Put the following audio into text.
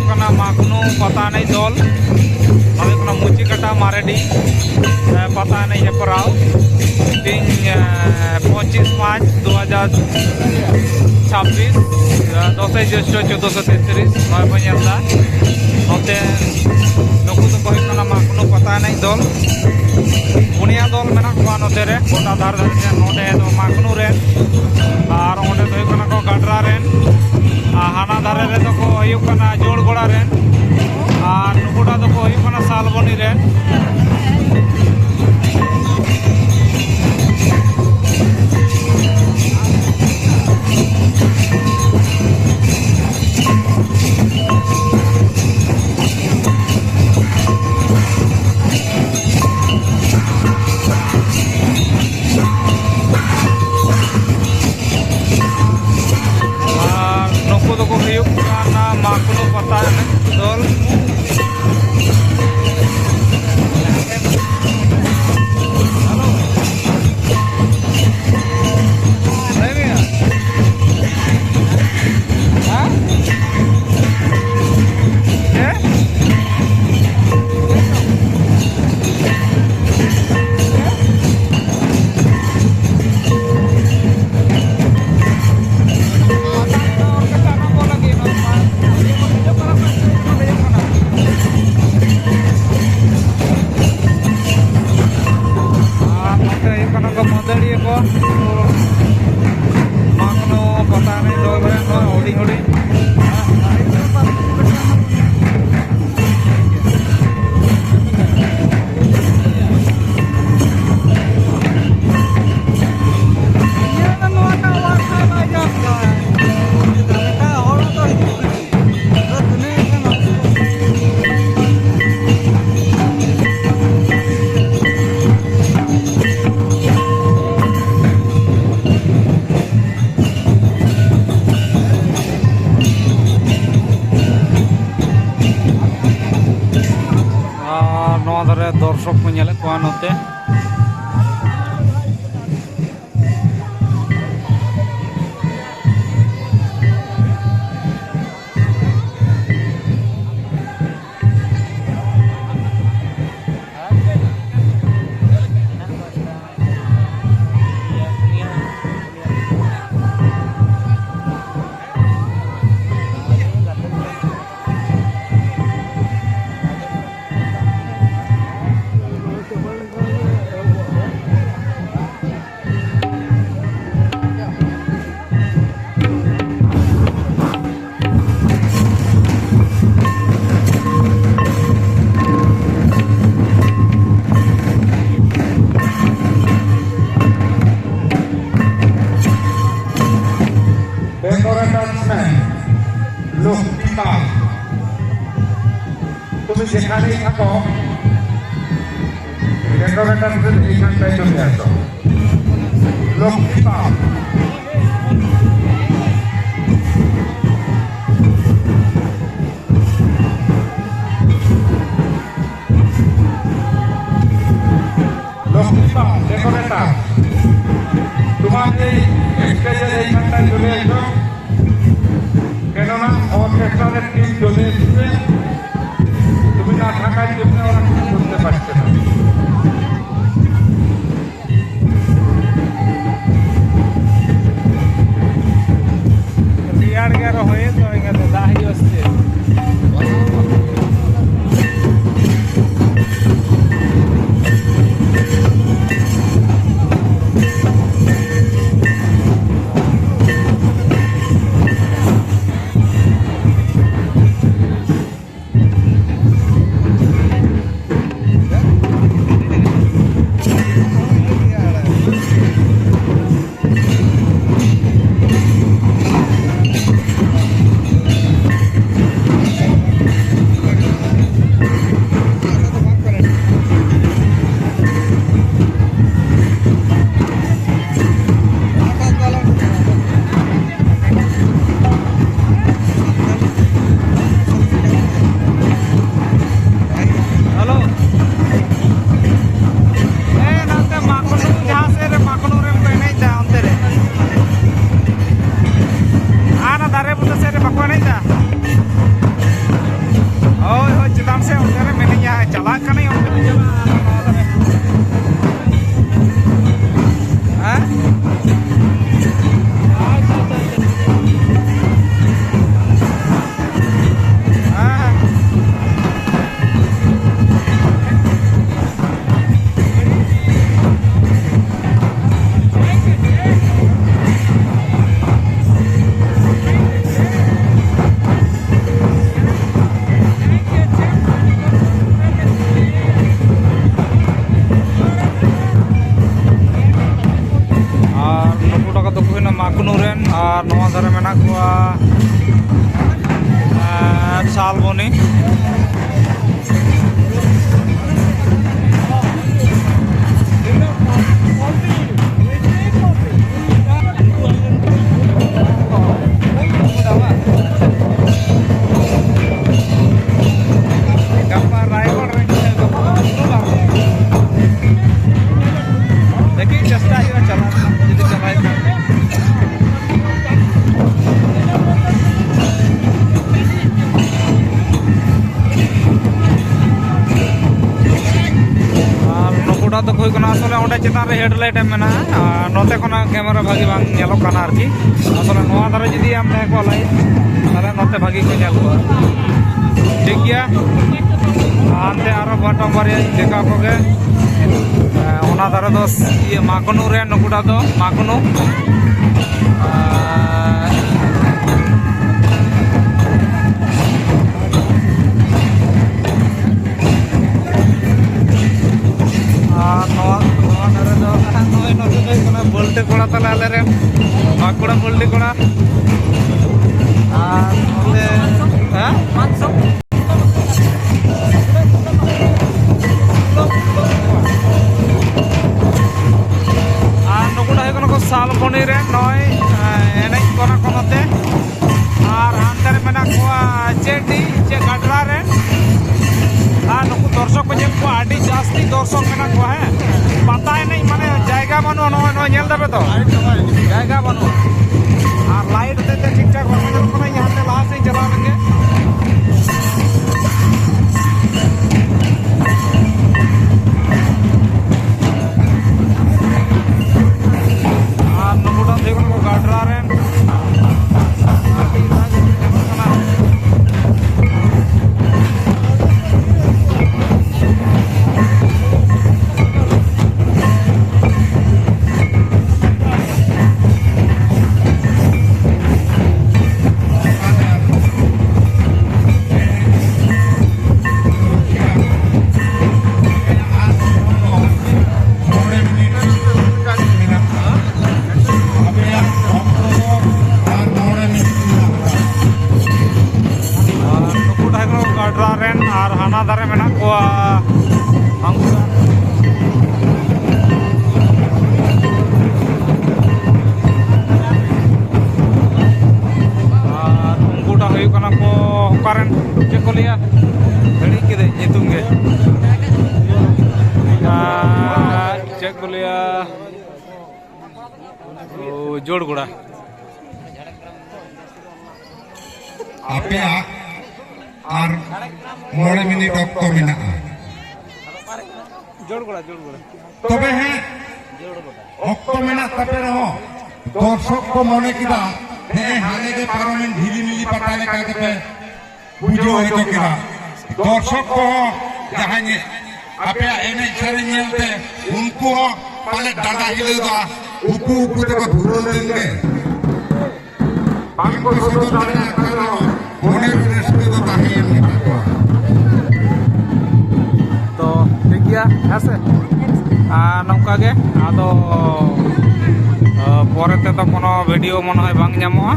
माखनू पता नहीं दल मुचिकाटा मारेडी पता नहीं हेपराव दिन 25/5/2026 10 ज्येष्ठ 1433 बनता नोते नुकू तो माखनू पता नहीं दल पुनिया दल मेना को नोते रे गोटा धार धार नोडे दो माखनू रे और ओंडे दो को गाडरा रे हाना धारे रे तो को जोड़गोड़ा रे और नुकुटा तो को सालबनी रे माखनू पता दल माखनू पता नहीं दल हुडी हुडी दर्शक को नेले को नोते तुम जेखाने थाको डेकोरेटर एखानटाय चले आसो लक्ष्मीपा लक्ष्मीपा डेकोरेटर तुम्हारे स्टेजर एखानटाय चले आसो केनना ऑर्केस्ट्रार टीम चले एसेছে তুমি না থাকার জন্য ওরা কিছু করতে পারছে না বিয়ার গের হয়ে তো এখানে দাহি আসছে শালবনি। देखिए चेष्टा ही चला यदि चलाए नुकुटा तो कोई आसले ओंडे चेतान रे हेडलाइट मेना नोते खोना कैमरा भागी बांग नेलोग काना आरकी आसले नोआ दारे जदि आम देख को लाइट ताले नोते भागी को नेल को ठीक गया आनते आरो बटम बारिया देखा कोगे ओना दारे दो ये माकनु रे नुकुटा दो माकनु बोलते कोड़ा तला आले रे बाकुड़ा बोलते कोड़ा नुकुड़ा को सालबनी रे नय एने कोना कोनते और हानते रे मेना को चेडी चे गाडरा रे नुकु दर्शक को जेल को आडी जास्ती दर्शक मेना को है पता है नहीं माने जायगा बानु नो नेल देबे तो जायगा बानु और लाइट ते ठीक ठाक बानु जल को यहां से लास्ट से चला लेंगे और नुकुटा देखो को गाडरा रे और हाना दारे मेना को उनकुटा हुई को हकारन चे को लिया घड़ी के नितुम गे चे को लिया जोड़गुड़ा आपे और 9 मिनट अक्तो मेना जोड़गुड़ा तबे है अक्तो मेना तबे रहो दर्शक को मने किदा हे हाने के पार्लियामेंट ढीली मिली पटाले का के बुझो होतो किदा दर्शक को जहाने आपे एने छरे नेलते उनको पाले दादा हिले दा उकु उकु ते को धुरो देंगे बाको सोतो दादा करो मोने रेस्टे तो ताहे तो ठीक गया ऐसे नौका गे आदो पोरेते तो कोनो वीडियो मन है बांग ᱧᱟᱢᱚᱜᱼᱟ